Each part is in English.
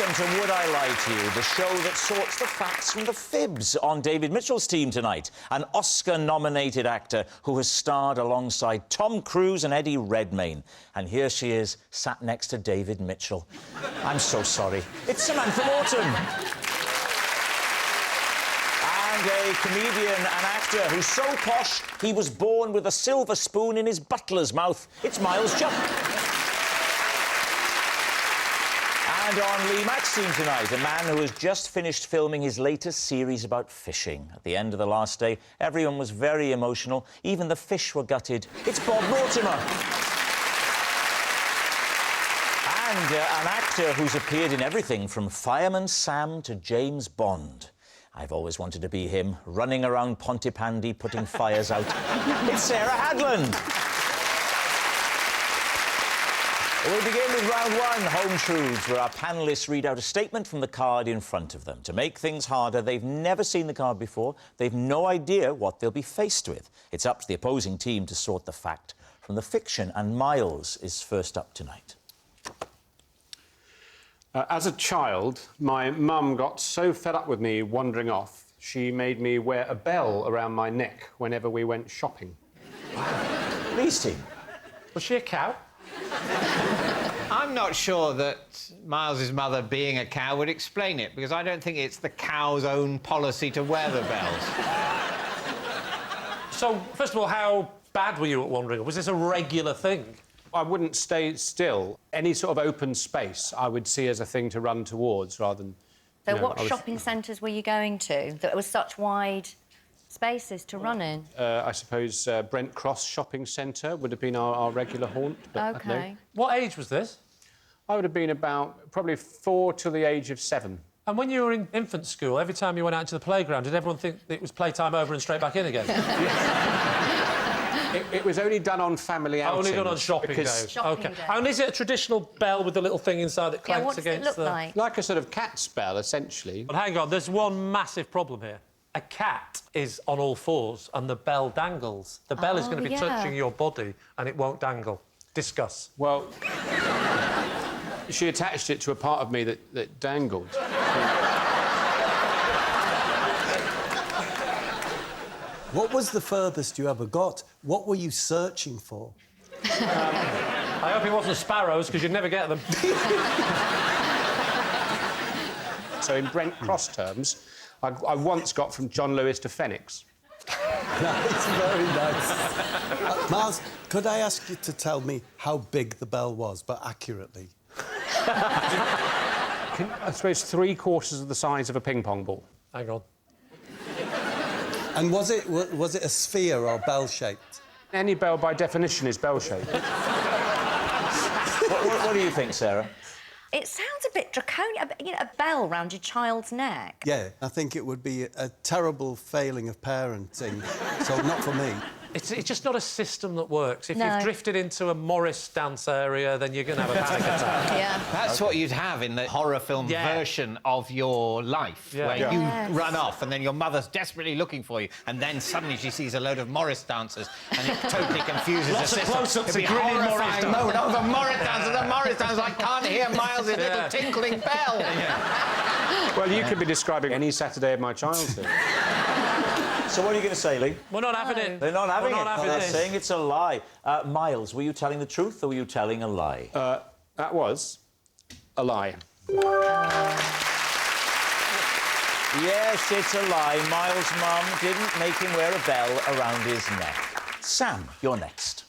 Welcome to Would I Lie to You, the show that sorts the facts from the fibs. On David Mitchell's team tonight, an Oscar-nominated actor who has starred alongside Tom Cruise and Eddie Redmayne. And here she is, sat next to David Mitchell. I'm so sorry. It's Samantha Morton. And a comedian and actor who's so posh, he was born with a silver spoon in his butler's mouth. It's Jupp. And on Lee Mack's team tonight, a man who has just finished filming his latest series about fishing. At the end of the last day, everyone was very emotional. Even the fish were gutted. It's Bob Mortimer. And an actor who's appeared in everything from Fireman Sam to James Bond. I've always wanted to be him, running around Pontypandy, putting fires out. It's Sarah Hadland. We'll begin with round one, Home Truths, where our panellists read out a statement from the card in front of them. To make things harder, they've never seen the card before. They've no idea what they'll be faced with. It's up to the opposing team to sort the fact from the fiction, and Miles is first up tonight. As a child, my mum got so fed up with me wandering off, she made me wear a bell around my neck whenever we went shopping. Wow. Lee's team. Was she a cow? I'm not sure that Miles's mother being a cow would explain it, because I don't think it's the cow's own policy to wear the bells. So, first of all, how bad were you at wandering? Was this a regular thing? I wouldn't stay still. Any sort of open space I would see as a thing to run towards rather than... So what shopping centres were you going to that were such wide spaces to run in? I suppose Brent Cross Shopping Centre would have been our regular haunt. But OK. What age was this? I would have been about probably 4 to the age of 7. And when you were in infant school, every time you went out to the playground, did everyone think it was playtime over and straight back in again? It was only done on family outings. Only done on shopping days. Shopping OK. days. And is it a traditional bell with the little thing inside that clanks What does against it look like? Like a sort of cat's bell, essentially. But hang on, there's one massive problem here. A cat is on all fours and the bell dangles. The bell is going to be touching your body and it won't dangle. Discuss. Well, she attached it to a part of me that dangled. What was the furthest you ever got? What were you searching for? I hope it wasn't sparrows, because you'd never get them. So in Brent Cross terms, I once got from John Lewis to Phoenix. That's very nice. Miles, could I ask you to tell me how big the bell was, but accurately? I suppose 3/4 of the size of a ping-pong ball. Hang on. And was it a sphere or bell-shaped? Any bell, by definition, is bell-shaped. What do you think, Sarah? It sounds a bit draconian. You know, a bell round your child's neck. Yeah, I think it would be a terrible failing of parenting, so not for me. It's just not a system that works. If No. you've drifted into a Morris dance area, then you're going to have a panic attack. Yeah. That's what you'd have in the horror film version of your life, where you run off and then your mother's desperately looking for you, and then suddenly she sees a load of Morris dancers and it totally confuses Lots the of system. close-ups It'd be of grinning Morris horrifying. dancers. No, the Morris dancers, the Morris dancers. I can't hear Miles' little tinkling bell. Well, you could be describing any Saturday of my childhood. So what are you going to say, Lee? We're not having it. They're not having We're it. not having They're this. saying it's a lie. Miles, were you telling the truth or were you telling a lie? That was a lie. Yes, it's a lie. Miles' mum didn't make him wear a bell around his neck. Sam, you're next.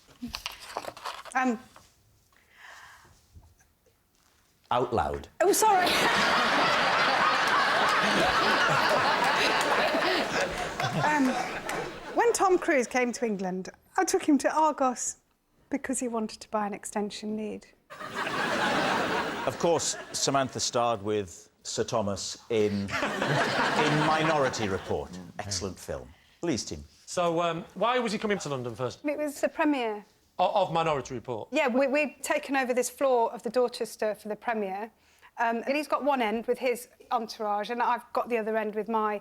Out loud. Oh, sorry. When Tom Cruise came to England, I took him to Argos because he wanted to buy an extension lead. Of course, Samantha starred with Sir Thomas in Minority Report. Excellent film. Lee's team. So, why was he coming to London first? It was the premiere. Of Minority Report? Yeah, we'd taken over this floor of the Dorchester for the premiere. And he's got one end with his entourage, and I've got the other end with my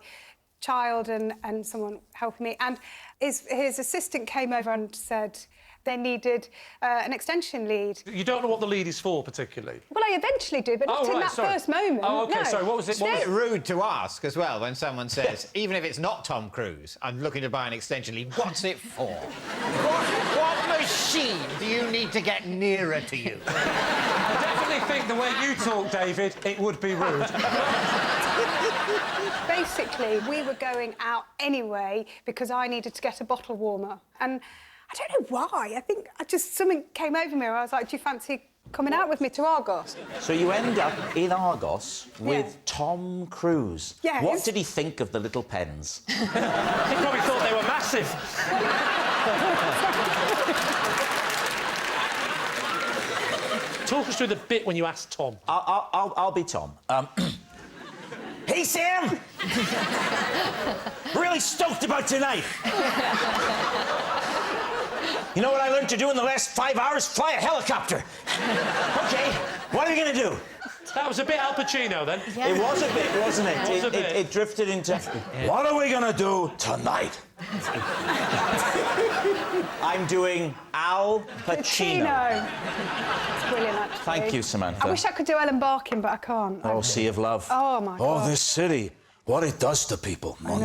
child and someone helping me. And his assistant came over and said they needed an extension lead. You don't know what the lead is for, particularly? Well, I eventually do, but not in that first moment. Oh, OK, no. sorry, what was it? It's a bit rude to ask as well when someone says, even if it's not Tom Cruise, I'm looking to buy an extension lead, what's it for? What machine do you need to get nearer to you? I definitely think the way you talk, David, it would be rude. Basically, we were going out anyway because I needed to get a bottle warmer. And I don't know why. I think something came over me. I was like, do you fancy coming out with me to Argos? So you end up in Argos with Tom Cruise. Yes. What did he think of the little pens? He probably thought they were massive. Talk us through the bit when you asked Tom. I'll be Tom. Hey, Sam! Really stoked about tonight. You know what I learned to do in the last 5 hours? Fly a helicopter. OK, what are we going to do? That was a bit Al Pacino, then. Yeah. It was a bit, wasn't it? It was a bit. It drifted into... What are we going to do tonight? I'm doing Al Pacino. It's brilliant, actually. Thank you, Samantha. I wish I could do Ellen Barkin, but I can't. Oh, Sea of Love. Oh, my God. Oh, this city, what it does to people. No.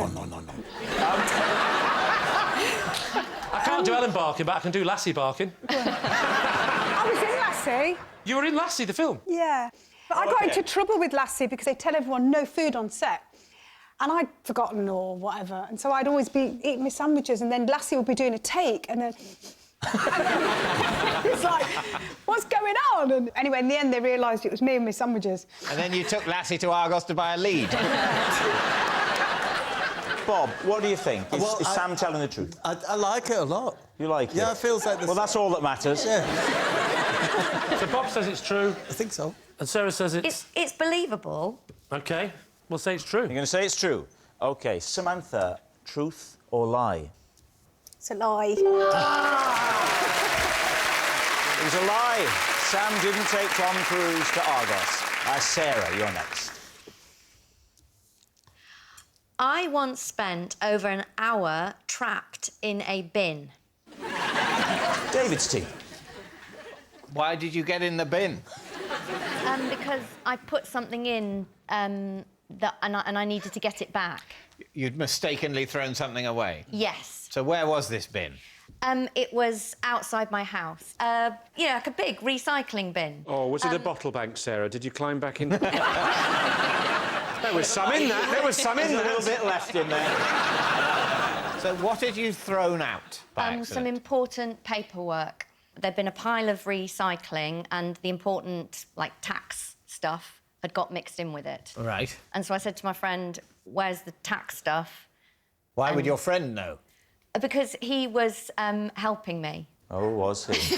I can't do Ellen Barkin, but I can do Lassie Barkin. I was in Lassie. You were in Lassie, the film? Yeah. But I got into trouble with Lassie because they tell everyone no food on set. And I'd forgotten or whatever. And so I'd always be eating my sandwiches and then Lassie would be doing a take and then... it's like, what's going on? And anyway, in the end, they realised it was me and my sandwiches. And then you took Lassie to Argos to buy a lead. Bob, what do you think? Is, Well, is Sam telling the truth? I like it a lot. You like it? Yeah, it feels like this. Well, that's all that matters. Yeah, So Bob says it's true, I think so. and Sarah says It's believable. OK, we'll say it's true. You're going to say it's true? OK, Samantha, truth or lie? It's a lie. It was a lie. Sam didn't take Tom Cruise to Argos. Sarah, you're next. I once spent over an hour trapped in a bin. David's team. Why did you get in the bin? Because I put something in and I needed to get it back. You'd mistakenly thrown something away. Yes. So where was this bin? It was outside my house. Like a big recycling bin. Oh, was it a bottle bank, Sarah? Did you climb back in? There was some in that. There was some in There's that. a little bit left in there. So what had you thrown out by accident? Some important paperwork. There'd been a pile of recycling and the important, tax stuff had got mixed in with it. Right. And so I said to my friend, where's the tax stuff? Why would your friend know? Because he was helping me. Oh, was he?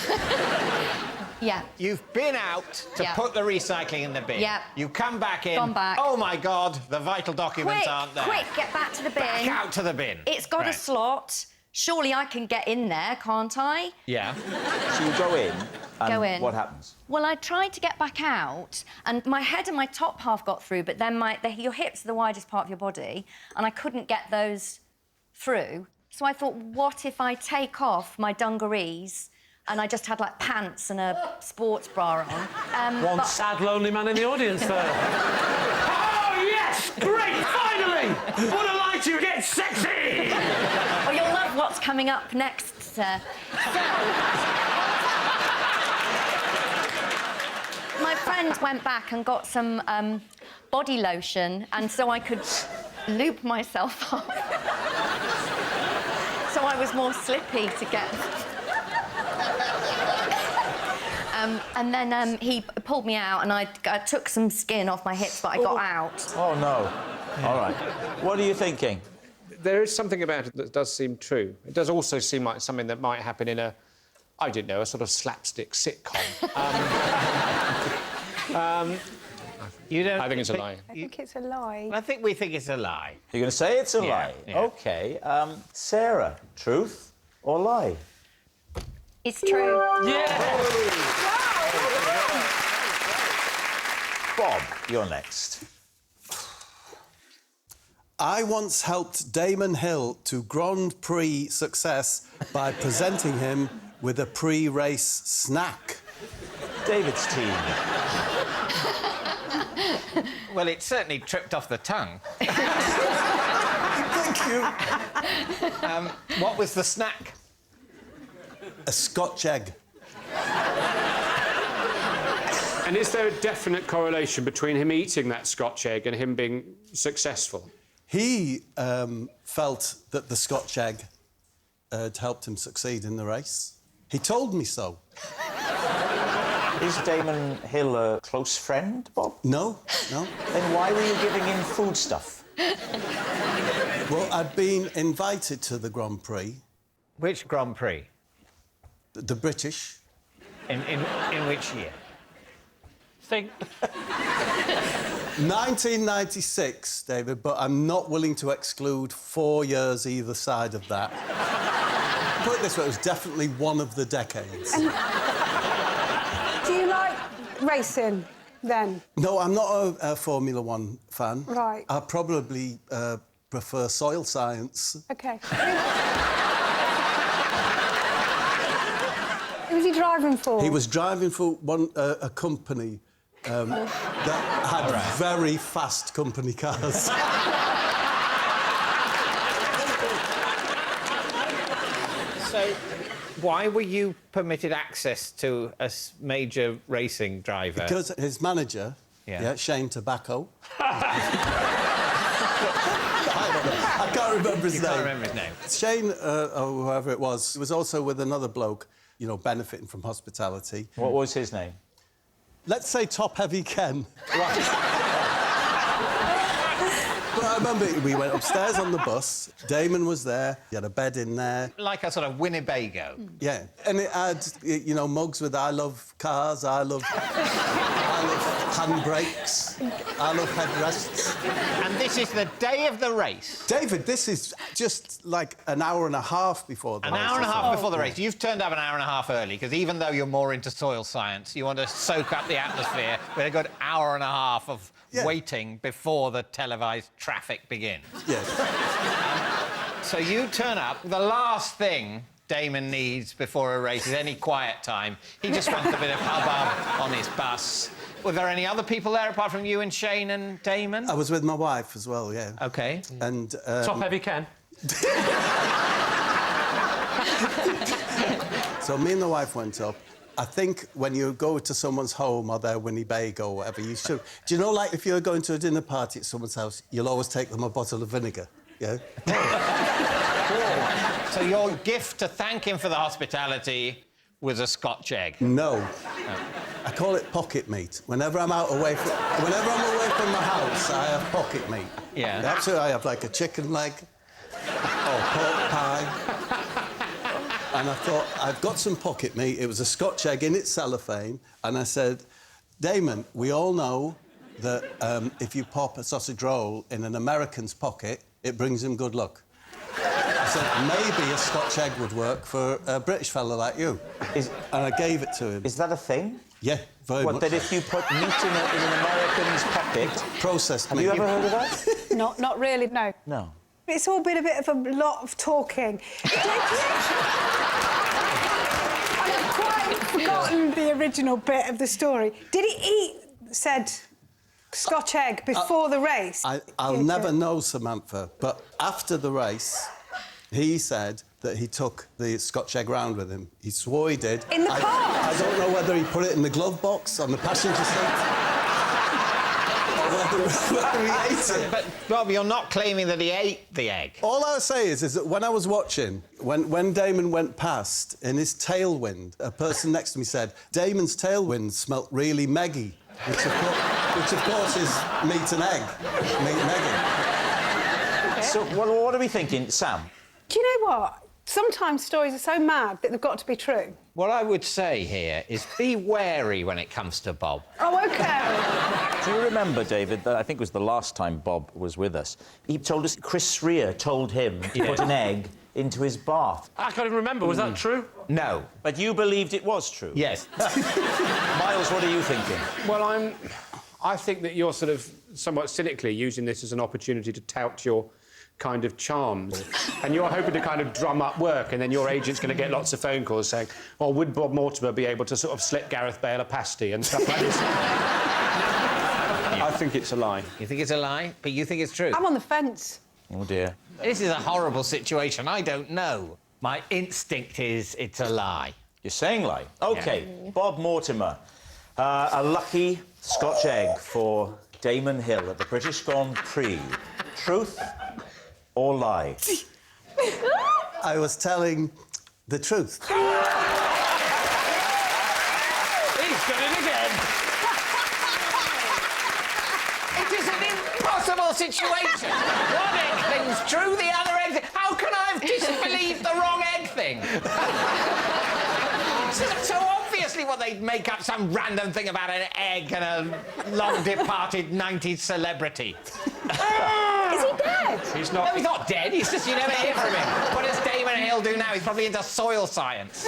Yeah. You've been out to Yeah. put the recycling in the bin. Yeah. You come back in. Gone back. Oh, my God, the vital documents aren't there. Quick, get back to the bin. Back out to the bin. It's got a Right. slot. Surely I can get in there, can't I? Yeah. So you go in, and Go in. what happens? Well, I tried to get back out, and my head and my top half got through, but then your hips are the widest part of your body, and I couldn't get those through. So I thought, what if I take off my dungarees and I just had, pants and a sports bra on? One sad, lonely man in the audience there. Oh, yes! Great, finally! What a light you get sexy! Well, you'll love what's coming up next, sir. My friend went back and got some body lotion, and so I could loop myself up. So I was more slippy to get... and then he pulled me out, and I took some skin off my hips, but I got out. Oh, no. All right. What are you thinking? There is something about it that does seem true. It does also seem like something that might happen in a sort of slapstick sitcom. You don't... I think it's a lie. I think it's a lie. I think we think it's a lie. You're going to say it's a Yeah, lie? yeah. OK. Sarah, truth or lie? It's true. Yeah! Bob, you're next. I once helped Damon Hill to Grand Prix success by presenting him with a pre-race snack. David's team. Well, it certainly tripped off the tongue. Thank you. What was the snack? A Scotch egg. And is there a definite correlation between him eating that Scotch egg and him being successful? He felt that the Scotch egg had helped him succeed in the race. He told me so. Is Damon Hill a close friend, Bob? No, no. Then why were you giving him foodstuff? Well, I'd been invited to the Grand Prix. Which Grand Prix? The British. In which year? Think. 1996, David, but I'm not willing to exclude 4 years either side of that. Put it this way, it was definitely one of the decades. Do you like racing, then? No, I'm not a Formula One fan. Right. I probably prefer soil science. OK. Who was he driving for? He was driving for a company that had very fast company cars. So, why were you permitted access to a major racing driver? Because his manager, Shane Tobacco... I can't remember his name. You can't remember his name. Shane, or whoever it was also with another bloke, you know, benefiting from hospitality. What was his name? Let's say Top Heavy Ken. But I remember we went upstairs on the bus. Damon was there. He had a bed in there. Like a sort of Winnebago. Yeah. And it had, you know, mugs with I love cars, I love handbrakes, I love headrests. And this is the day of the race. David, this is just like an hour and a half before the race. An hour and a half before the race. You've turned up an hour and a half early, because even though you're more into soil science, you want to soak up the atmosphere with a good hour and a half of waiting before the televised traffic begins. Yes. So you turn up. The last thing Damon needs before a race is any quiet time. He just wants a bit of hubbub on his bus. Were there any other people there apart from you and Shane and Damon? I was with my wife as well, yeah. OK. And... Top Heavy Ken. So me and the wife went up. I think when you go to someone's home or their Winnebago or whatever, you should... Do you know, like, if you're going to a dinner party at someone's house, you'll always take them a bottle of vinegar, yeah? So your gift to thank him for the hospitality was a Scotch egg? No. I call it pocket meat. Whenever I'm away from my house, I have pocket meat. Yeah. That's it. I have, like, a chicken leg or pork pie. And I thought, I've got some pocket meat. It was a Scotch egg in its cellophane. And I said, Damon, we all know that if you pop a sausage roll in an American's pocket, it brings him good luck. I said, maybe a Scotch egg would work for a British fella like you. And I gave it to him. Is that a thing? Yeah, very much. What, that if you put meat in an American's pocket... Processed meat. Have you ever heard of that? Not really, no. No. It's all been a bit of a lot of talking. I've quite forgotten the original bit of the story. Did he eat said Scotch egg before the race? I'll never know, Samantha, but after the race, he said that he took the Scotch egg round with him. He swore he did. In the car? I don't know whether he put it in the glove box on the passenger seat. Whether he ate it. But, Bob, you're not claiming that he ate the egg. All I'll say is that when I was watching, when Damon went past, in his tailwind, a person next to me said, Damon's tailwind smelt really meggy, which of course is meat and egg. Meat and egg. So, what are we thinking, Sam? Do you know what? Sometimes stories are so mad that they've got to be true. What I would say here is be wary when it comes to Bob. Oh, OK. Do you remember, David, that I think it was the last time Bob was with us, he told us Chris Rea told him to put an egg into his bath. I can't even remember. Was that true? No. But you believed it was true? Yes. Miles, what are you thinking? Well, I think that you're sort of somewhat cynically using this as an opportunity to tout your kind of charms. And you're hoping to kind of drum up work, and then your agent's going to get lots of phone calls saying, oh, would Bob Mortimer be able to sort of slip Gareth Bale a pasty and stuff like this? I think it's a lie. You think it's a lie, but you think it's true? I'm on the fence. Oh, dear. This is a horrible situation. I don't know. My instinct is it's a lie. You're saying lie? OK, Bob Mortimer. A lucky Scotch egg for Damon Hill at the British Grand Prix. Truth or lie? I was telling the truth. He's done it again. It is an impossible situation. One egg thing's true, the other egg thing... How can I have disbelieved the wrong egg thing? So obviously what they'd make up some random thing about an egg and a long-departed 90s celebrity. Is he dead? He's not... No, he's not dead. He's just... You never hear from him. What does Damon Hill do now? He's probably into soil science.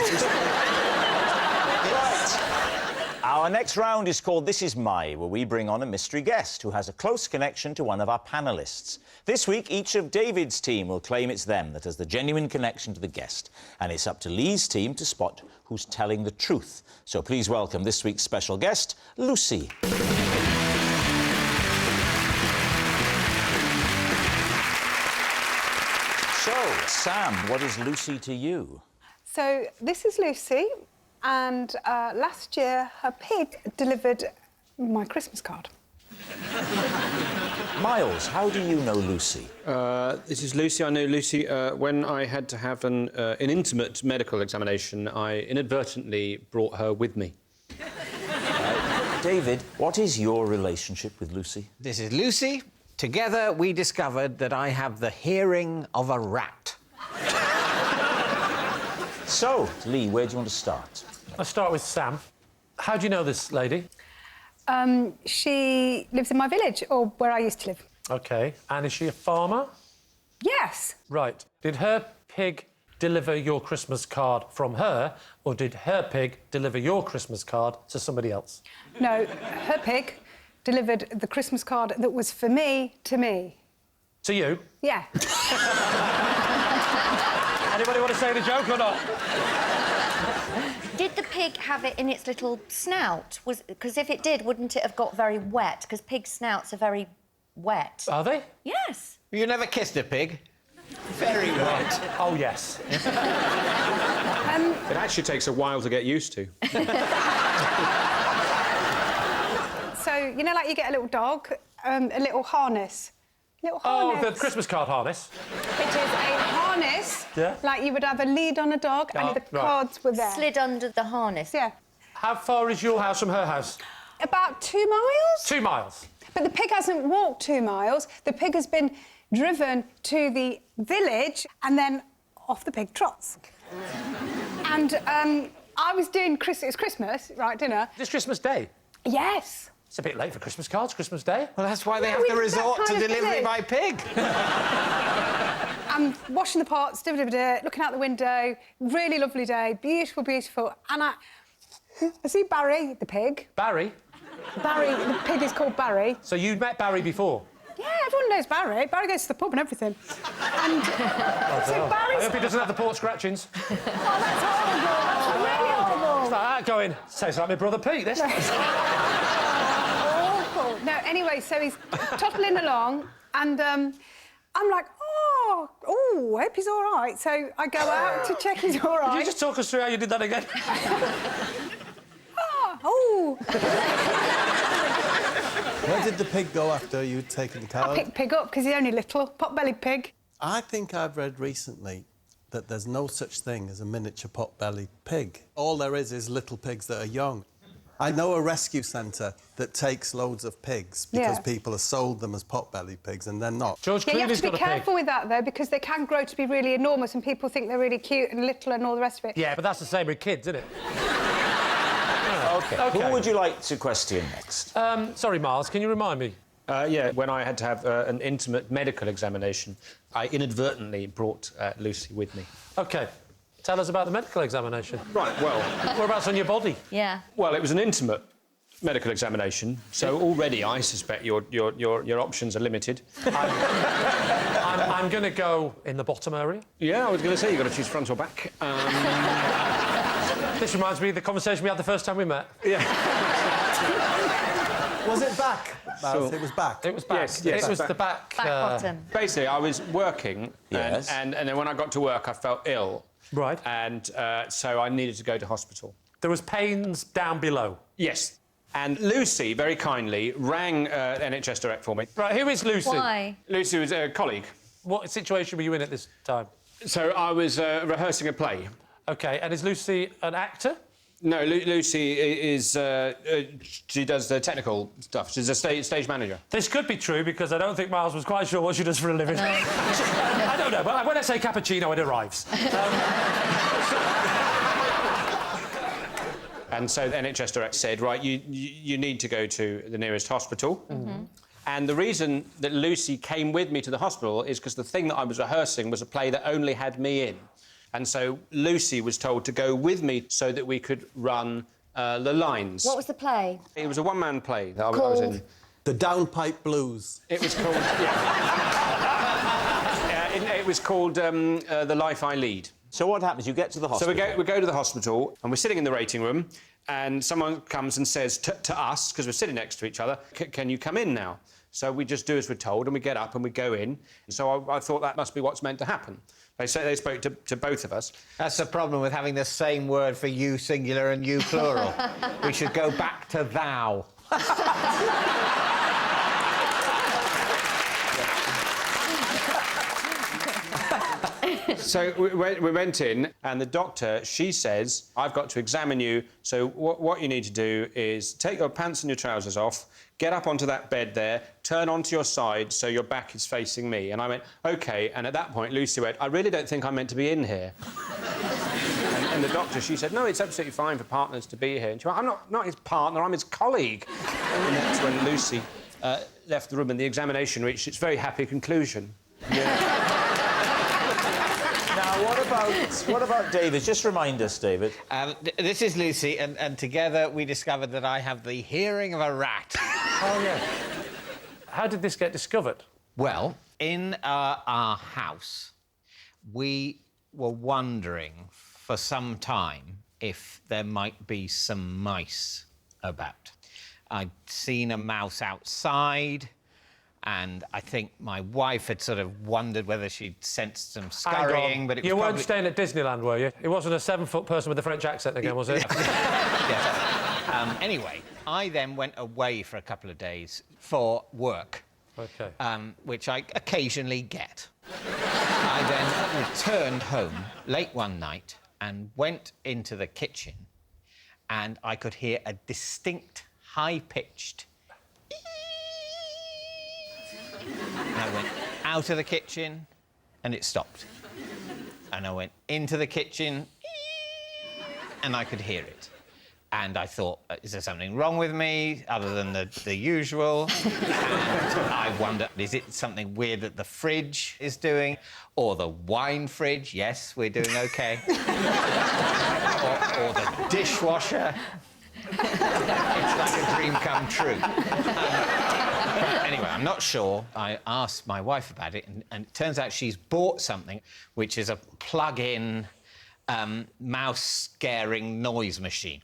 Our next round is called This Is My, where we bring on a mystery guest who has a close connection to one of our panellists. This week, each of David's team will claim it's them that has the genuine connection to the guest. And it's up to Lee's team to spot who's telling the truth. So please welcome this week's special guest, Lucy. So, Sam, what is Lucy to you? So this is Lucy, and last year her pig delivered my Christmas card. Miles, how do you know Lucy? This is Lucy. I know Lucy. When I had to have an intimate medical examination, I inadvertently brought her with me. David, what is your relationship with Lucy? This is Lucy. Together, we discovered that I have the hearing of a rat. So, Lee, where do you want to start? I'll start with Sam. How do you know this lady? She lives in my village, or where I used to live. OK. And is she a farmer? Yes. Right. Did her pig deliver your Christmas card from her, or did her pig deliver your Christmas card to somebody else? No, her pig delivered the Christmas card that was for me to me. To you? Yeah. Anybody want to say the joke or not? Did the pig have it in its little snout? Because if it did, wouldn't it have got very wet? Because pig snouts are very wet. Are they? Yes. You never kissed a pig? Very wet. Oh, yes. It actually takes a while to get used to. So, you know, like you get a little dog, a little harness. Oh, the Christmas card harness. It is a harness, Yeah. like you would have a lead on a dog, and the right. cards were there. Slid under the harness. Yeah. How far is your house from her house? About 2 miles. 2 miles. But the pig hasn't walked 2 miles. The pig has been driven to the village, and then off the pig trots. And I was doing it's Christmas, right, dinner. This Christmas Day? Yes. It's a bit late for Christmas cards, Christmas Day. Well, that's why they have we to did that resort to kind of delivery village. by pig. I'm washing the pots, looking out the window. Really lovely day, beautiful, beautiful. And I see Barry, the pig. Barry? Barry, the pig is called Barry. So you'd met Barry before? Yeah, everyone knows Barry. Barry goes to the pub and everything. And so I Barry's... hope he doesn't have the port scratchings. Oh, that's horrible. That's really horrible. It's like that going, sounds like my brother Pete, this. Awful. No, anyway, so he's toppling along, and I'm like, oh, I hope he's all right. So I go out to check he's all right. Could you just talk us through how you did that again? Oh. Where did the pig go after you'd taken the I card? picked pig up because he's only little, pot-bellied pig. I think I've read recently that there's no such thing as a miniature pot-bellied pig. All there is little pigs that are young. I know a rescue centre that takes loads of pigs because people have sold them as pot-bellied pigs and they're not. George Yeah, you have Clooney's to be got a pig. careful with that, though, because they can grow to be really enormous and people think they're really cute and little and all the rest of it. Yeah, but that's the same with kids, isn't it? OK. Who would you like to question next? Sorry, Miles, can you remind me? Yeah, when I had to have an intimate medical examination, I inadvertently brought Lucy with me. OK. Tell us about the medical examination. Right, well... Whereabouts on your body? Yeah. Well, it was an intimate medical examination, so already I suspect your options are limited. I'm going to go in the bottom area. Yeah, I was going to say, you've got to choose front or back. This reminds me of the conversation we had the first time we met. Yeah. Was it back? Sure. It was back. It was back. Yes, it was back. the back. Bottom. Basically, I was working, Yes. and then when I got to work, I felt ill. Right. And so I needed to go to hospital. There was pains down below. Yes. And Lucy, very kindly, rang NHS Direct for me. Right, who is Lucy? Why? Lucy was a colleague. What situation were you in at this time? So I was rehearsing a play. OK, and is Lucy an actor? No, Lucy is... she does the technical stuff. She's a stage manager. This could be true, because I don't think Miles was quite sure what she does for a living. No. I don't know, but when I say cappuccino, it arrives. And so the NHS Direct said, right, you need to go to the nearest hospital. Mm-hmm. And the reason that Lucy came with me to the hospital is because the thing that I was rehearsing was a play that only had me in. And so Lucy was told to go with me so that we could run the lines. What was the play? It was a one-man play that I was in. The Downpipe Blues. It was called... it was called The Life I Lead. So what happens? You get to the hospital. So we go to the hospital, and we're sitting in the waiting room, and someone comes and says to us, because we're sitting next to each other, can you come in now? So we just do as we're told, and we get up and we go in. So I thought that must be what's meant to happen. They spoke to both of us. That's the problem with having the same word for you singular and you plural. We should go back to thou. So we went in, and the doctor, she says, I've got to examine you, so what you need to do is take your pants and your trousers off, get up onto that bed there, turn onto your side so your back is facing me. And I went, OK, and at that point, Lucy went, I really don't think I'm meant to be in here. and the doctor, she said, no, it's absolutely fine for partners to be here. And she went, I'm not his partner, I'm his colleague. And that's when Lucy left the room and the examination reached its very happy conclusion. Yeah. Now, what about David? Just remind us, David. This is Lucy, and together we discovered that I have the hearing of a rat. Oh, yeah. How did this get discovered? Well, in our house, we were wondering for some time if there might be some mice about. I'd seen a mouse outside, and I think my wife had sort of wondered whether she'd sensed some scurrying, but it was You weren't probably... staying at Disneyland, were you? It wasn't a 7-foot person with a French accent again, was it? Yes. Anyway, I then went away for a couple of days for work. OK. Which I occasionally get. I then returned home late one night and went into the kitchen, and I could hear a distinct, high-pitched... And I went out of the kitchen, and it stopped. And I went into the kitchen, and I could hear it. And I thought, is there something wrong with me, other than the usual? And I wonder, is it something weird that the fridge is doing? Or the wine fridge? Yes, we're doing OK. or the dishwasher. It's like a dream come true. Anyway, I'm not sure. I asked my wife about it, and it turns out she's bought something which is a plug-in mouse-scaring noise machine.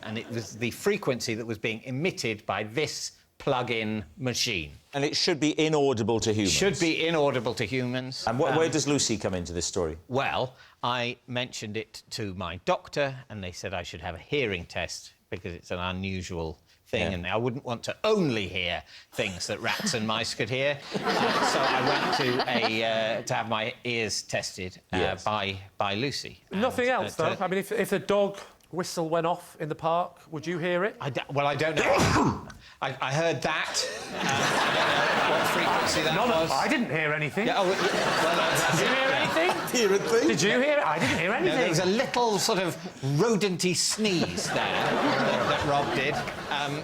And it was the frequency that was being emitted by this plug-in machine. And it should be inaudible to humans. Should be inaudible to humans. And where does Lucy come into this story? Well, I mentioned it to my doctor, and they said I should have a hearing test because it's an unusual thing, and I wouldn't want to only hear things that rats and mice could hear. So I went to have my ears tested by Lucy. Nothing else, though? I mean, if the dog whistle went off in the park, would you hear it? Well, I don't know. I heard that. I don't know what frequency that was. I didn't hear anything. Yeah, Did you hear anything? Did you hear it? I didn't hear anything. No, there was a little sort of rodenty sneeze there that Rob did,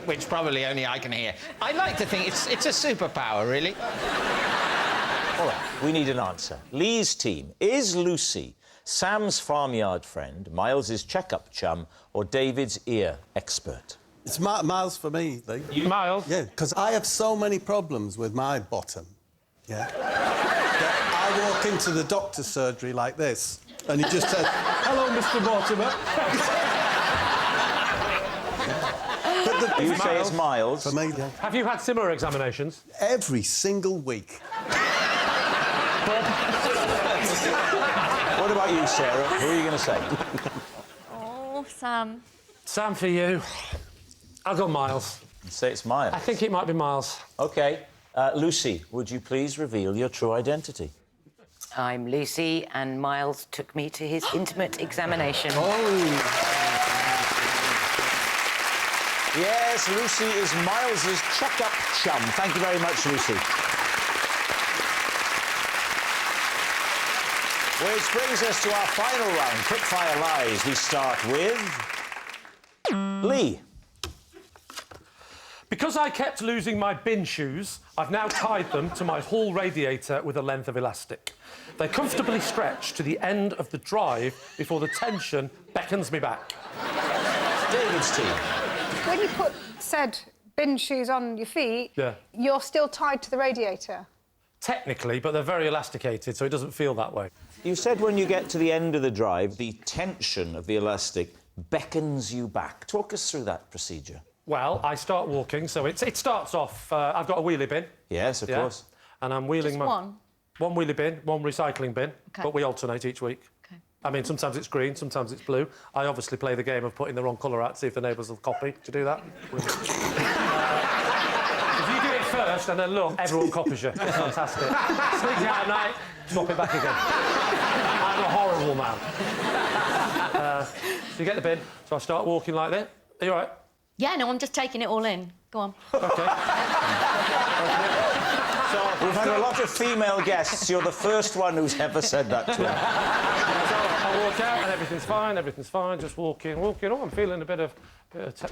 which probably only I can hear. I like to think it's a superpower, really. All right, we need an answer. Lee's team, is Lucy Sam's farmyard friend, Miles's check-up chum, or David's ear expert? It's Miles for me, Lee. Miles? Yeah, because I have so many problems with my bottom, yeah, that I walk into the doctor's surgery like this, and he just says, "Hello, Mr. Mortimer." But You say it's Miles. for me, yeah. Have you had similar examinations? Every single week. What about you, Sarah? Who are you going to say? Oh, Sam. Sam, for you. I'll go Miles. Say it's Miles. I think it might be Miles. OK. Lucy, would you please reveal your true identity? I'm Lucy, and Miles took me to his intimate examination. Yes, Lucy is Miles's check-up chum. Thank you very much, Lucy. Which brings us to our final round, quickfire lies. We start with Lee. Because I kept losing my bin shoes, I've now tied them to my hall radiator with a length of elastic. They comfortably stretch to the end of the drive before the tension beckons me back. David's team. When you put said bin shoes on your feet, Yeah. you're still tied to the radiator. Technically, but they're very elasticated, so it doesn't feel that way. You said when you get to the end of the drive, the tension of the elastic beckons you back. Talk us through that procedure. Well, I start walking, so it starts off... I've got a wheelie bin. Yes, of course. And I'm wheeling Just my... one? One wheelie bin, one recycling bin, OK. but we alternate each week. OK. I mean, sometimes it's green, sometimes it's blue. I obviously play the game of putting the wrong colour out to see if the neighbours will copy. Do you do that? If you do it first and then look, everyone copies you. It's fantastic. Sneak out at night, swap it back again. I'm a horrible man. So you get the bin, so I start walking like this. Are you all right? Yeah, no, I'm just taking it all in. Go on. OK. We've had a lot of female guests. You're the first one who's ever said that to her. So I walk out and everything's fine, just walking. Oh, I'm feeling a bit of...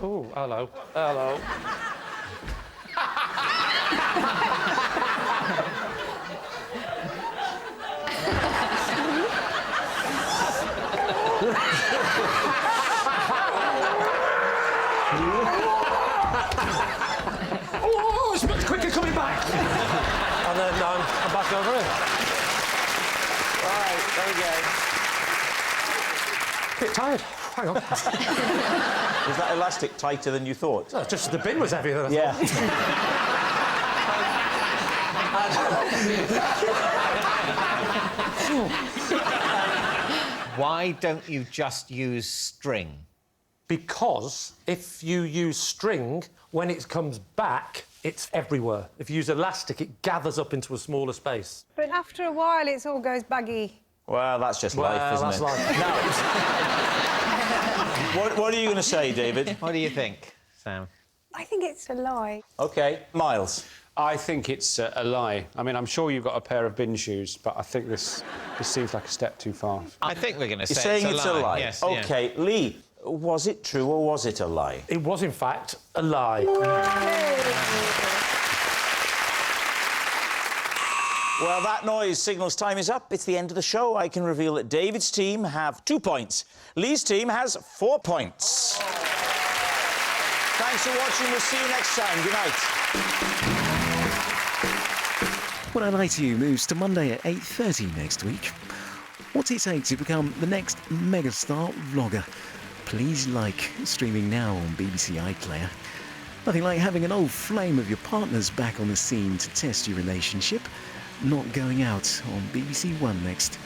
oh, hello. Oh, it's much quicker coming back. And then I'm back over here. Right, there we go. Bit tired. Hang on. Was that elastic tighter than you thought? Oh, just the bin was heavier than I Yeah. Why don't you just use string? Because if you use string, when it comes back, it's everywhere. If you use elastic, it gathers up into a smaller space. But after a while, it all goes baggy. Well, that's just life, isn't that's it? life. What are you going to say, David? What do you think, Sam? I think it's a lie. OK, Miles. I think it's a lie. I mean, I'm sure you've got a pair of bin shoes, but I think this seems like a step too far. I think we're going to You're say saying it's a lie? Yes. OK, yeah. Lee, was it true or was it a lie? It was, in fact, a lie. Well, that noise signals time is up. It's the end of the show. I can reveal that David's team have 2 points. Lee's team has 4 points. Thanks for watching. We'll see you next time. Good night. When I Lie to You moves to Monday at 8:30 next week. What's it take to become the next megastar vlogger? Please like, streaming now on BBC iPlayer. Nothing like having an old flame of your partner's back on the scene to test your relationship. Not Going Out on BBC One next.